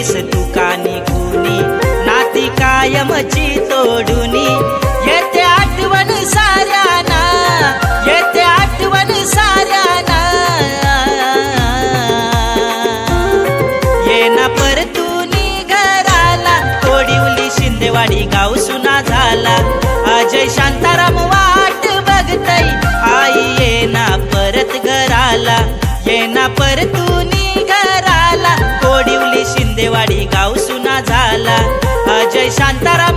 गेलीस तू का निघूनी, नाती कायमची तोडूनी, येते आठवण साऱ्याना, येते आठवण साऱ्याना, ये ना परतूनी घराला, तोडिवली शिंदेवाडी गाव सुना झाला, अजय शांताराम वाट बघतई, आई ये ना परत घराला, ये ना परतूनी घराला, तोडिवली शिंदेवाडी गाव सुना झाला, अजय शांताराम